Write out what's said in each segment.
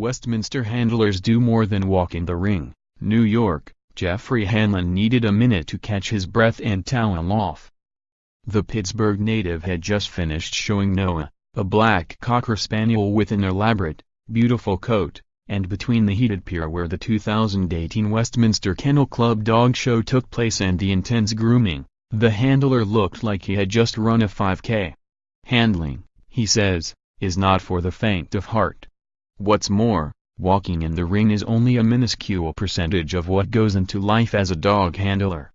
Westminster handlers do more than walk in the ring. New York, Jeffrey Hanlin needed a minute to catch his breath and towel off. The Pittsburgh native had just finished showing Noah, a black Cocker Spaniel with an elaborate, beautiful coat, and between the heated pier where the 2018 Westminster Kennel Club dog show took place and the intense grooming, the handler looked like he had just run a 5K. Handling, he says, is not for the faint of heart. What's more, walking in the ring is only a minuscule percentage of what goes into life as a dog handler.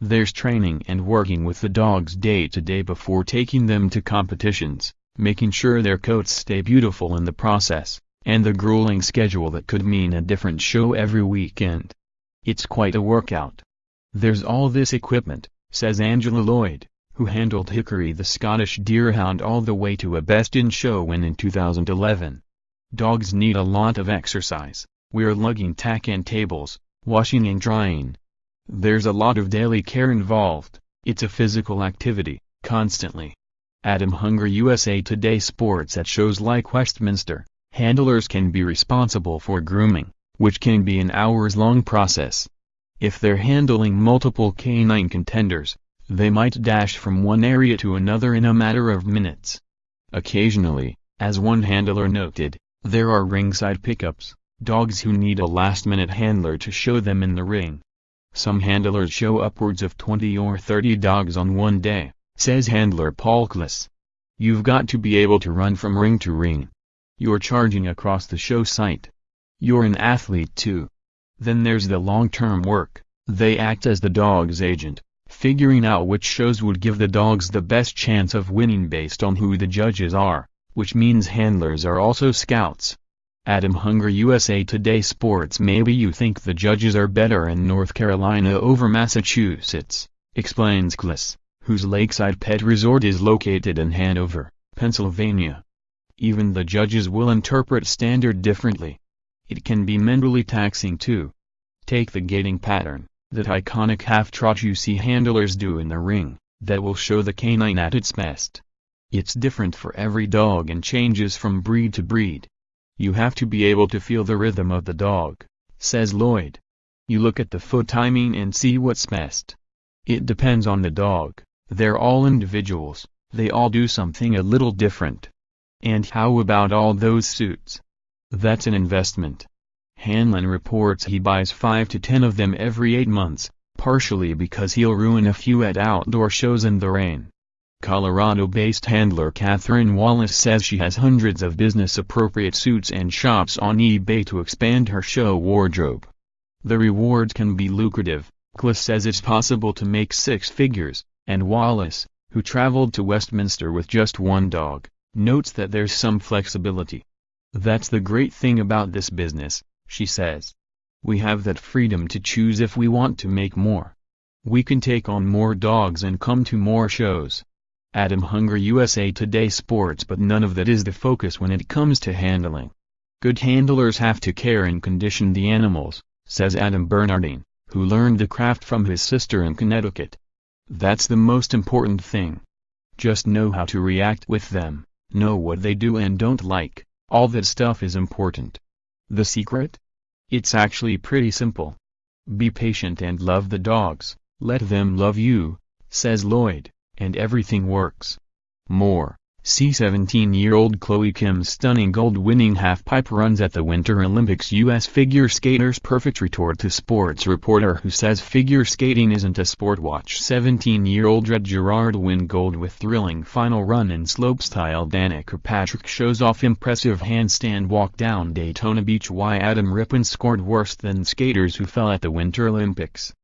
There's training and working with the dogs day to day before taking them to competitions, making sure their coats stay beautiful in the process, and the grueling schedule that could mean a different show every weekend. It's quite a workout. There's all this equipment, says Angela Lloyd, who handled Hickory the Scottish Deerhound all the way to a best-in-show win in 2011. Dogs need a lot of exercise. We're lugging tack and tables, washing and drying. There's a lot of daily care involved. It's a physical activity, constantly. Adam Hunger USA Today Sports. At shows like Westminster, handlers can be responsible for grooming, which can be an hours-long process. If they're handling multiple canine contenders, they might dash from one area to another in a matter of minutes. Occasionally, as one handler noted, there are ringside pickups, dogs who need a last-minute handler to show them in the ring. Some handlers show upwards of 20 or 30 dogs on one day, says handler Paul Kliss. You've got to be able to run from ring to ring. You're charging across the show site. You're an athlete too. Then there's the long-term work. They act as the dog's agent, figuring out which shows would give the dogs the best chance of winning based on who the judges are, which means handlers are also scouts. Adam Hunger USA Today Sports. Maybe you think the judges are better in North Carolina over Massachusetts, explains Kliss, whose lakeside pet resort is located in Hanover, Pennsylvania. Even the judges will interpret standard differently. It can be mentally taxing too. Take the gating pattern, that iconic half-trot you see handlers do in the ring, that will show the canine at its best. It's different for every dog and changes from breed to breed. You have to be able to feel the rhythm of the dog, says Lloyd. You look at the foot timing and see what's best. It depends on the dog. They're all individuals, they all do something a little different. And how about all those suits? That's an investment. Hanlin reports he buys 5 to 10 of them every 8 months, partially because he'll ruin a few at outdoor shows in the rain. Colorado-based handler Catherine Wallace says she has hundreds of business-appropriate suits and shops on eBay to expand her show wardrobe. The rewards can be lucrative. Kliss says it's possible to make 6 figures, and Wallace, who traveled to Westminster with just one dog, notes that there's some flexibility. That's the great thing about this business, she says. We have that freedom to choose if we want to make more. We can take on more dogs and come to more shows. Adam Hunger USA Today Sports. But none of that is the focus when it comes to handling. Good handlers have to care and condition the animals, says Adam Bernardine, who learned the craft from his sister in Connecticut. That's the most important thing. Just know how to react with them, know what they do and don't like, all that stuff is important. The secret? It's actually pretty simple. Be patient and love the dogs, let them love you, says Lloyd, and everything works. More. See 17-year-old Chloe Kim's stunning gold-winning half-pipe runs at the Winter Olympics. U.S. figure skaters' perfect retort to sports reporter who says figure skating isn't a sport. Watch 17-year-old Red Gerard win gold with thrilling final run in slopestyle. Danica Patrick shows off impressive handstand walk down Daytona Beach. Why Adam Rippon scored worse than skaters who fell at the Winter Olympics.